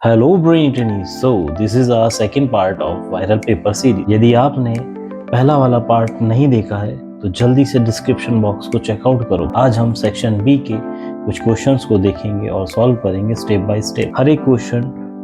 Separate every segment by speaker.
Speaker 1: Hello brain training. So this is our second part of viral paper series. यदि आपने पहला वाला part नहीं देखा है तो जल्दी से डिस्क्रिप्शन बॉक्स को चेकआउट करो। आज हम सेक्शन बी के कुछ क्वेश्चंस को देखेंगे और सॉल्व करेंगे स्टेप बाय स्टेप। हर एक क्वेश्चन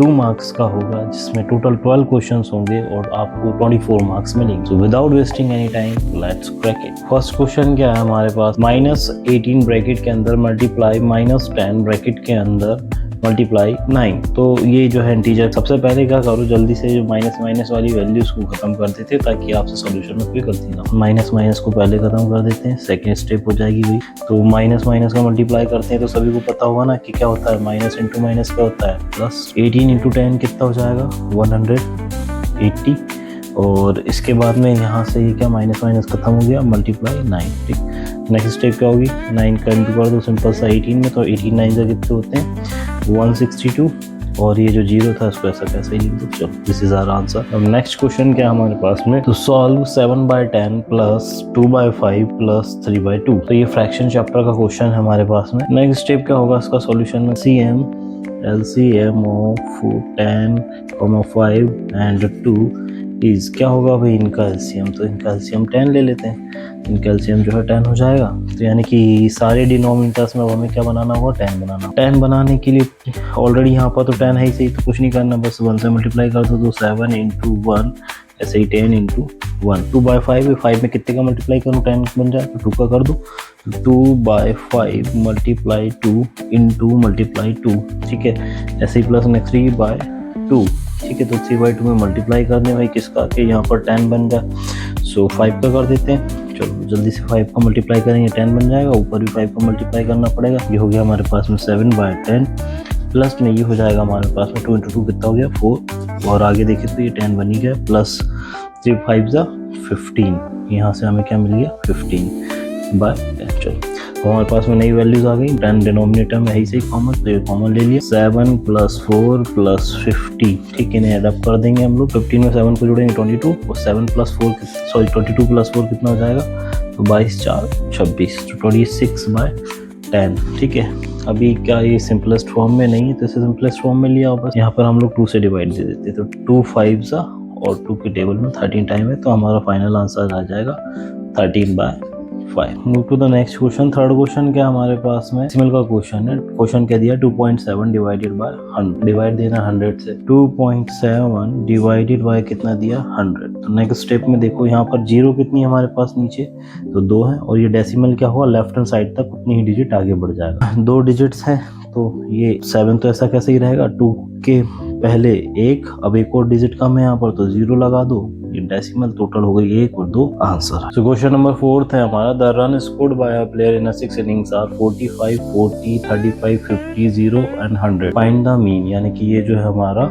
Speaker 1: 2 मार्क्स का होगा, जिसमें टोटल 12 क्वेश्चंस होंगे और आपको 24 मार्क्स मिलेंगे। So without wasting any time let's crack it. First question क्या है हमारे पास, -18 ब्रैकेट के अंदर मल्टीप्लाई -10 ब्रैकेट के अंदर मल्टीप्लाई 9। तो ये जो है इंटीजर, सबसे पहले क्या करो, जल्दी से जो माइनस वाली वैल्यूज को खत्म कर देते हैं ताकि आपसे सॉल्यूशन में कोई गलती ना हो। माइनस को पहले खत्म कर देते हैं, सेकंड स्टेप हो जाएगी वही। तो माइनस का मल्टीप्लाई करते हैं तो सभी को पता होगा ना कि क्या होता है, माइनस इंटू माइनस क्या होता है प्लस। 18 इंटू 10 कितना हो जाएगा 180। और इसके बाद में यहाँ से ये क्या माइनस खत्म हो गया, मल्टीप्लाई 9। ठीक, नेक्स्ट स्टेप क्या होगी, 9 का इंटू कर दो सिंपल सा 18 में, तो 18 9 से कितने होते हैं 162। और ये जो जीरो था उसको ऐसा कैसे ही लिख दो। चलो दिस इज आवर आंसर। अब नेक्स्ट क्वेश्चन क्या हमारे पास में, तो सॉल्व 7/10 प्लस 2/5 प्लस 3/2। तो ये फ्रैक्शन चैप्टर का क्वेश्चन है हमारे पास में। नेक्स्ट स्टेप क्या होगा इसका सॉल्यूशन में, LCM ऑफ 10, 5 एंड 2 इज क्या होगा भाई इनका एलसीएम। तो इनका एलसीएम 10 ले लेते हैं, इनका एलसीएम जो है 10 हो जाएगा। तो यानी कि सारे डिनोमिनेटर्स में हमें क्या बनाना होगा, 10 बनाना। 10 बनाने के लिए ऑलरेडी यहाँ पर तो 10 है ही सही, तो कुछ नहीं करना, बस 1 से मल्टीप्लाई कर दो। तो 7 इंटू 1 ऐसे ही 10 इंटू 1। 2/5 5 में कितने का मल्टीप्लाई करूँ 10 बन जाए, तो 2 का कर दो। 2/5 मल्टीप्लाई 2 इंटू मल्टीप्लाई 2। ठीक है, ऐसे ही प्लस 3/2। ठीक है, तो 3/2 में मल्टीप्लाई करने भाई किसका, कि यहाँ पर 10 बन जाए। सो 5 का कर देते हैं। चलो जल्दी से 5 का मल्टीप्लाई करेंगे 10 बन जाएगा, ऊपर भी 5 का मल्टीप्लाई करना पड़ेगा। ये हो गया हमारे पास में 7/10 प्लस में ये हो जाएगा हमारे पास में 2 इंटू 2 कितना हो गया 4। और आगे देखिए तो ये 10 बन ही गया, प्लस 3 5 15। यहाँ से हमें क्या मिल गया 15/10। चलो हमारे पास में नई वैल्यूज आ गई, 10 डिनोमिनेटर में है ही कॉमन, तो ये कॉमन ले लिया। 7 + 4 + 50। ठीक है, इन्हें एड अप कर देंगे हम लोग। 15 में 7 को जोड़ेंगे 22, और 7 + 4 22 + 4 कितना हो जाएगा, तो 22 4 26, तो 26/10। ठीक है, अभी क्या ये सिंपलेस्ट फॉर्म में नहीं है, तो इसे सिंपलेस्ट फॉर्म में लिया वापस। यहाँ पर हम लोग 2 से डिवाइड दे देते, तो 2 5 और 2 के टेबल में 13 टाइम है, तो हमारा फाइनल आंसर आ जाएगा 13/5। Move to the next question. Third question क्या हमारे पास में, डेसिमल का क्वेश्चन है। क्वेश्चन क्या दिया, 2.7 डिवाइडेड बाय 100। डिवाइड देना 100 से, 2.7 डिवाइडेड बाय कितना दिया 100। तो नेक्स्ट स्टेप में देखो यहाँ पर जीरो कितनी है हमारे पास नीचे, तो 2 है। और ये डेसिमल क्या हुआ, लेफ्ट हैंड साइड तक उतनी ही डिजिट आगे बढ़ जाएगा। 2 डिजिट्स हैं, तो ये 7 तो ऐसा कैसे ही रहेगा, 2 के पहले 1, अब एक और डिजिट कम है यहाँ पर, तो 0 लगा दो। ये डेसिमल टोटल हो गई 1 और 2 आंसर। तो क्वेश्चन नंबर 4 है हमारा, the run scored by a player in 6 innings are 45 40 35 50 0 and 100। Find the mean. यानी कि ये जो है हमारा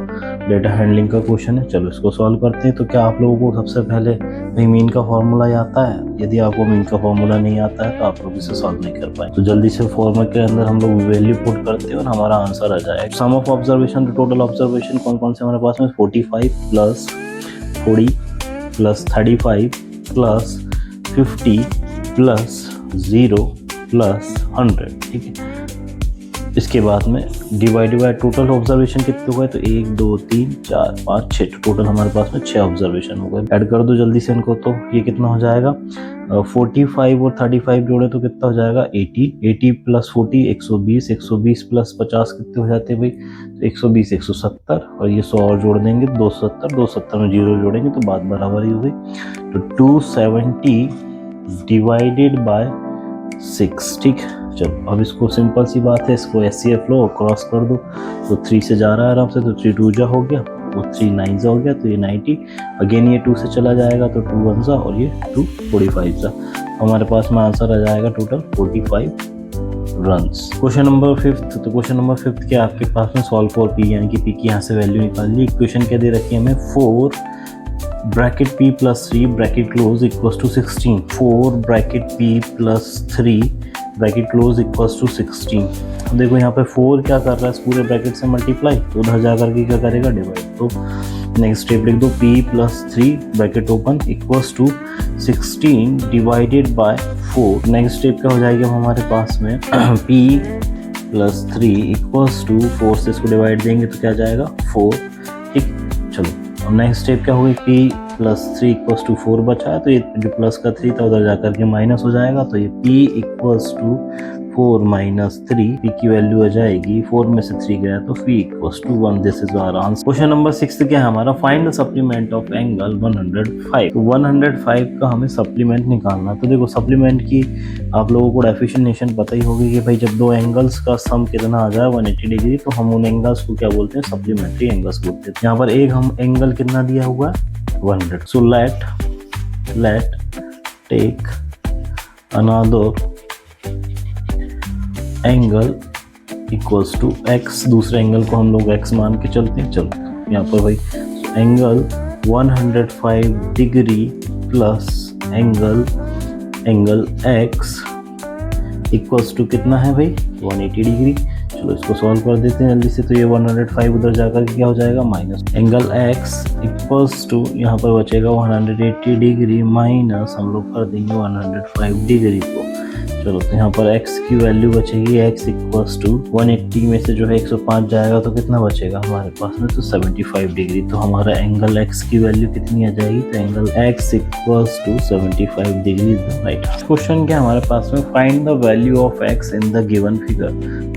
Speaker 1: डेटा हैंडलिंग का क्वेश्चन है। चलो इसको सॉल्व करते हैं। तो क्या आप लोगों को सबसे पहले भाई मीन का फॉर्मूला आता है? यदि आपको मीन का फॉर्मूला नहीं आता है तो आप लोग इसे सॉल्व नहीं कर पाए। तो जल्दी से फॉर्मूला के अंदर हम लोग वैल्यू पुट करते हैं और हमारा आंसर आ जाएगा। सम ऑफ ऑब्जर्वेशन, टोटल ऑब्जर्वेशन कौन कौन से हमारे पास में, 45 + 40 + 35 + 50 + 0 + 100। ठीक है, इसके बाद में डिवाइड बाय टोटल ऑब्जर्वेशन कितने हो गए, तो 1 2 3 4 5 6, टोटल हमारे पास में 6 ऑब्जर्वेशन हो गए। ऐड कर दो जल्दी से इनको, तो ये कितना हो जाएगा, 45 और 35 जोड़े तो कितना हो जाएगा 80 + 40 120 120 + 50 कितने हो जाते हैं भाई, तो 120 170, और ये 100 और जोड़ देंगे 270, 270 में 0 जोड़ेंगे तो बात बराबर ही हो गई। तो 270 डिवाइडेड बाय 6। ठीक, चलो अब इसको सिंपल सी बात है, इसको SCF लो और क्रॉस कर दो, तो 3 से जा रहा है आराम से, तो 3 2 जा हो गया, वो 3 9 जा हो गया, तो ये 90। अगेन ये 2 से चला जाएगा, तो 2 1 जा, और ये 2 45 जा। हमारे पास में आंसर आ जाएगा टोटल 45 रन्स। Question number 5। तो क्वेश्चन नंबर 5 क्या आपके पास में, सॉल्व फॉर P, यानी कि P की यहाँ से वैल्यू निकाल ली। इक्वेशन क्या दे रखी है हमें, 4 bracket P + 3 bracket close equals to 16। 4 bracket P + 3 bracket close equals to 16। देखो यहाँ पे 4 क्या कर रहा है, इस पूरे ब्रैकेट से मल्टीप्लाई, तो उधर जा करके क्या करेगा डिवाइड। तो नेक्स्ट स्टेप लिख दो, P + 3 bracket open equals to 16 divided by 4। Next step क्या हो जाएगी हमारे पास में, P प्लस 3 इक्वल्स टू 4 से इसको डिवाइड देंगे तो क्या जाएगा 4। ठीक, चलो अब नेक्स्ट स्टेप क्या होगी, p प्लस 3 इक्वल्स टू 4 बचा है तो ये जो प्लस का 3 था उधर जाकर के माइनस हो जाएगा, तो ये p equals to 4 minus 3, p की वैल्यू आ जाएगी 4 में से 3 गया तो p equals to 1। This is our answer. Question number 6 क्या है हमारा, find the supplement of angle 105। तो 105 का हमें सप्लीमेंट निकालना। तो देखो सप्लीमेंट की आप लोगों को डेफिनेशन पता ही होगी कि भाई जब दो एंगल्स का सम कितना आ जाए 180 डिग्री तो हम उन एंगल्स को क्या बोलते हैं, सप्लीमेंट्री एंगल्स बोलते हैं। यहाँ पर एक हम एंगल कितना दिया हुआ है 100। So let take another angle equals to x, दूसरे एंगल को हम लोग x मान के चलते हैं। चलो यहाँ पर भाई angle 105 degree plus angle x equals to कितना है भाई 180 डिग्री। चलो इसको सॉल्व कर देते हैं जल्दी से। तो ये 105 उधर जाकर क्या हो जाएगा minus angle x equals to यहाँ पर बचेगा 180 डिग्री माइनस हम लोग कर देंगे 105 डिग्री को। चलो तो यहाँ पर x की वैल्यू बचेगी x इक्वल्स टू 180 में से जो है 105 जाएगा तो कितना बचेगा हमारे पास में, तो 75 डिग्री। तो हमारा एंगल x की वैल्यू कितनी आ जाएगी, तो angle x equals to 75 degree is the right. Question क्या हमारे पास में, find the value of x in the given figure.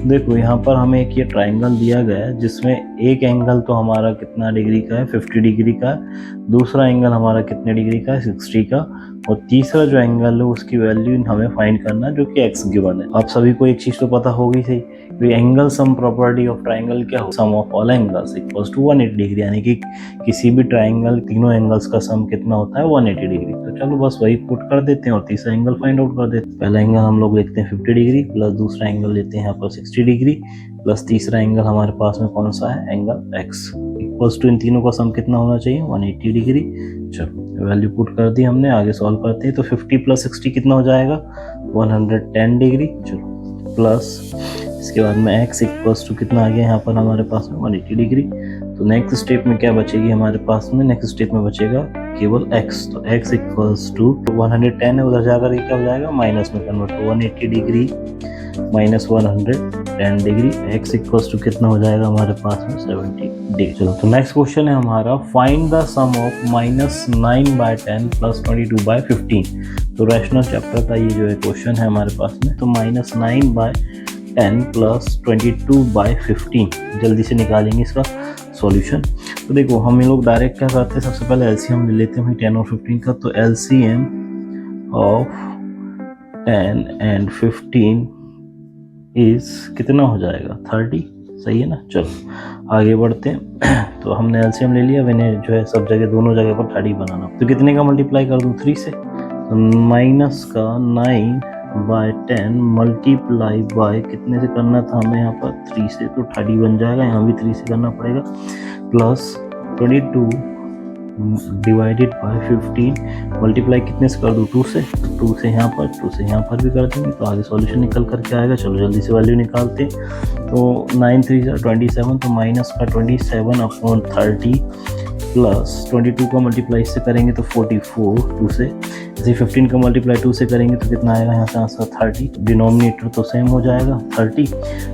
Speaker 1: देखो यहाँ पर हमें एक ये ट्राइंगल दिया गया है जिसमें एक एंगल तो हमारा कितना डिग्री का है 50 डिग्री का है, दूसरा एंगल हमारा कितने डिग्री का है 60 का, और तीसरा जो एंगल है उसकी वैल्यू हमें फाइंड करना है जो कि x गिवन है। आप सभी को एक चीज तो पता होगी सही, angle sum property of triangle क्या हो, sum of all angles equals to 180 degree, यानी कि किसी भी ट्राइंगल तीनों एंगल्स का सम कितना होता है 180 डिग्री। तो चलो बस वही पुट कर देते हैं और तीसरा एंगल फाइंड आउट कर देते हैं। पहला एंगल हम लोग लेते हैं 50 डिग्री प्लस दूसरा एंगल लेते हैं यहाँ पर 60 डिग्री प्लस तीसरा एंगल हमारे पास में कौन सा है एंगल x इक्वल्स टू इन तीनों का सम कितना होना चाहिए 180 डिग्री। चलो वैल्यू पुट कर दी हमने, आगे सॉल्व करते हैं। तो 50 प्लस 60 कितना हो जाएगा 110 डिग्री। चलो प्लस इसके बाद में x इक्वल्स टू कितना आ गया यहाँ पर हमारे पास में 180 डिग्री। तो नेक्स्ट स्टेप में क्या बचेगी हमारे पास में, नेक्स्ट स्टेप में बचेगा केवल x। तो x इक्वल्स टू 110 है उधर जाकर क्या हो जाएगा माइनस में convert, 180 degree minus 110 degree, x equals to कितना हो जाएगा हमारे पास में 70 डिग्री। चलो तो नेक्स्ट क्वेश्चन है हमारा, find the sum of -9/10 plus 22/15। तो रैशनल चैप्टर का ये जो है क्वेश्चन है हमारे पास में। तो -9/10 प्लस 22/15 जल्दी से निकालेंगे इसका सॉल्यूशन। तो देखो हम लोग डायरेक्ट क्या करते हैं, सबसे पहले एलसीएम ले लेते हैं 10 और 15 का। तो एलसीएम ऑफ 10 एंड 15 इज कितना हो जाएगा 30, सही है ना। चलो आगे बढ़ते हैं। तो हमने एलसीएम ले लिया, मैंने जो है सब जगह दोनों जगह पर 30 बनाना। तो कितने का मल्टीप्लाई कर दूँ 3 से, तो माइनस का 9/10 मल्टीप्लाई बाय कितने से करना था हमें यहाँ पर 3 से, तो 30 बन जाएगा, यहाँ भी 3 से करना पड़ेगा, प्लस 22 डिवाइडेड बाय 15 मल्टीप्लाई कितने से कर दूँ 2 से, 2 से यहाँ पर 2 से यहाँ पर भी कर देंगे तो आगे सॉल्यूशन निकल करके आएगा। चलो जल्दी से वैल्यू निकालते हैं। तो 9 3 27, तो माइनस का 27/30 प्लस 22 का मल्टीप्लाई इससे करेंगे तो 44 2 से, जैसे 15 का मल्टीप्लाई 2 से करेंगे तो कितना आएगा यहाँ से आंसर 30। डिनोमिनेटर तो सेम हो जाएगा 30,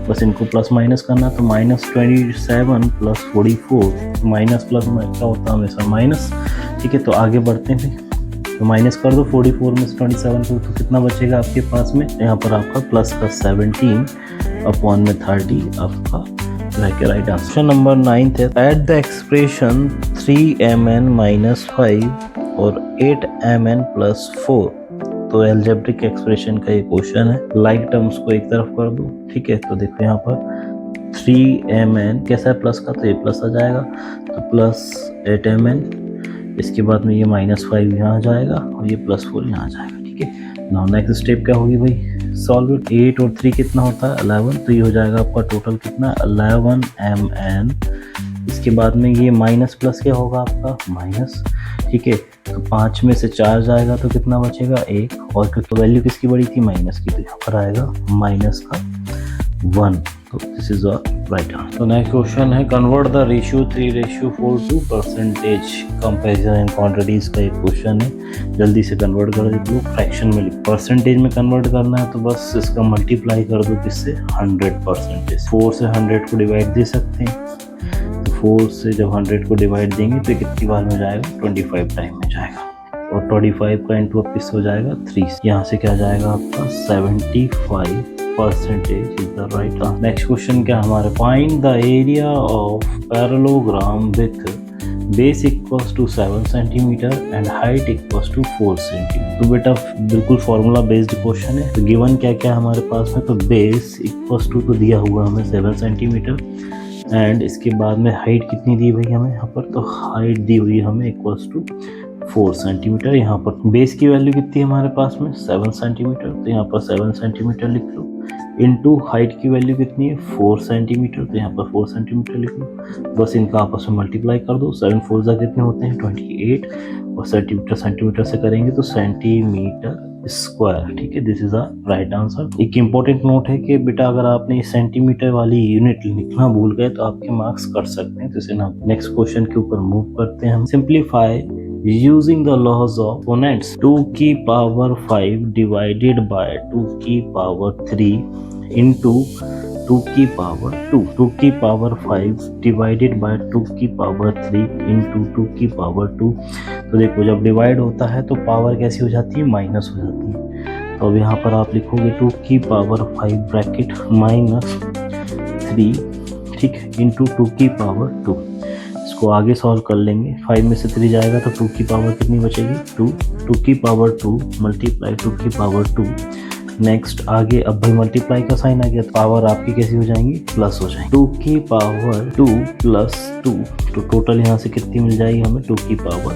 Speaker 1: बस इनको प्लस माइनस करना। तो -27 प्लस 44, माइनस प्लस क्या होता है हमेशा माइनस, ठीक है। तो आगे बढ़ते हैं, तो माइनस कर दो 44 में से 27 को, तो कितना बचेगा आपके पास में यहाँ पर आपका प्लस का 17/30 आपका राइट आंसर। क्वेश्चन नंबर 9 है, एट द एक्सप्रेशन 3mn - 5 और 8mn + 4। तो एल्जेब्रिक एक्सप्रेशन का ये क्वेश्चन है। लाइक टर्म्स को एक तरफ कर दो, ठीक है। तो देखो यहाँ पर 3mn कैसा है प्लस का, तो ये प्लस आ जाएगा, तो प्लस 8mn, इसके बाद में ये -5 यहाँ आ जाएगा और ये +4 यहाँ आ जाएगा, ठीक है। नाउ नेक्स्ट स्टेप क्या होगी भाई, सॉल्व इट। 8 और 3 कितना होता है 11, तो ये हो जाएगा आपका टोटल कितना 11mn। इसके बाद में ये माइनस प्लस क्या होगा आपका माइनस, ठीक है। तो 5 में से 4 जाएगा तो कितना बचेगा 1, और क्योंकि वैल्यू किसकी बड़ी थी माइनस की, तो यहाँ पर आएगा माइनस का 1। तो दिस इज राइट आंसर। तो नेक्स्ट क्वेश्चन है convert the ratio 3:4 to percentage comparison in quantities का एक क्वेश्चन है। जल्दी से कन्वर्ट कर दो, फ्रैक्शन में परसेंटेज में कन्वर्ट करना है तो बस इसका मल्टीप्लाई कर दो किससे 100%। 4 से 100 को डिवाइड दे सकते हैं, तो 4 से जब 100 को डिवाइड देंगे तो कितनी बार में जाएगा 25 टाइम में जाएगा, और 25 का इंटू वापिस हो जाएगा 3। यहाँ से क्या जाएगा आपका 75% is the right answer. Next question क्या हमारे, find the area of parallelogram with base equals to 7 centimetre and height equals to 4 centimetre. तो बेटा बिल्कुल फॉर्मूला बेस्ड क्वेश्चन है। तो गिवन क्या क्या हमारे पास में, तो बेस इक्वल्स टू तो दिया हुआ हमें 7 सेंटीमीटर एंड इसके बाद में हाइट कितनी दी हुई हमें यहाँ पर, तो हाइट दी हुई हमें इक्वल्स टू 4 सेंटीमीटर। यहाँ पर बेस की वैल्यू कितनी है हमारे पास में 7 सेंटीमीटर, तो यहाँ पर 7 सेंटीमीटर लिख लो, इनटू हाइट की वैल्यू कितनी है 4 सेंटीमीटर, तो यहाँ पर 4 सेंटीमीटर लिख लो। बस इनका आपस में मल्टीप्लाई कर दो, 7 4 जा कितने होते हैं 28, और सेंटीमीटर सेंटीमीटर से करेंगे तो सेंटीमीटर स्क्वायर। ठीक है, this is a right answer. एक इंपॉर्टेंट नोट है कि बेटा अगर आपने सेंटीमीटर वाली यूनिट लिखना भूल गए तो आपके मार्क्स कट सकते हैं, तो इसे ना नेक्स्ट क्वेश्चन के ऊपर मूव करते हैं हम। Simplify using the laws of exponents, 2 की पावर 5 divided by 2 की पावर 3 into 2 की पावर 2, 2 की पावर 5 divided by 2 की पावर 3 into 2 की पावर 2। तो देखो जब डिवाइड होता है तो पावर कैसी हो जाती है, माइनस हो जाती है। तो अब यहाँ पर आप लिखोगे 2 की पावर 5 ब्रैकेट माइनस 3, ठीक है, इंटू 2 की पावर 2। इसको आगे सॉल्व कर लेंगे, 5 में से 3 जाएगा तो 2 की पावर कितनी बचेगी 2, 2 की पावर 2 मल्टीप्लाई 2 की पावर 2। नेक्स्ट आगे अब भाई मल्टीप्लाई का साइन आ गया, पावर आपकी कैसी हो जाएंगी प्लस हो जाएंगी, 2 की पावर 2 प्लस 2, तो टोटल यहाँ से कितनी मिल जाएगी हमें 2 की पावर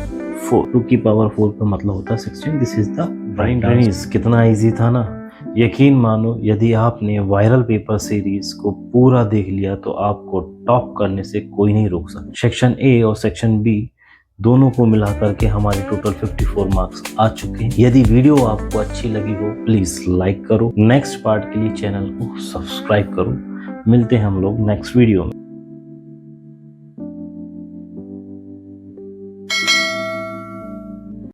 Speaker 1: 4। 2 की पावर 4 का मतलब होता है 16। This is the right answer. कितना इजी था ना। यकीन मानो यदि आपने वायरल पेपर सीरीज को पूरा देख लिया तो आपको टॉप करने से कोई नहीं रोक सकता। सेक्शन ए और सेक्शन बी दोनों को मिला करके हमारे टोटल 54 मार्क्स आ चुके हैं। यदि वीडियो आपको अच्छी लगी हो प्लीज लाइक करो, नेक्स्ट पार्ट के लिए चैनल को सब्सक्राइब करो। मिलते हैं हम लोग नेक्स्ट वीडियो में।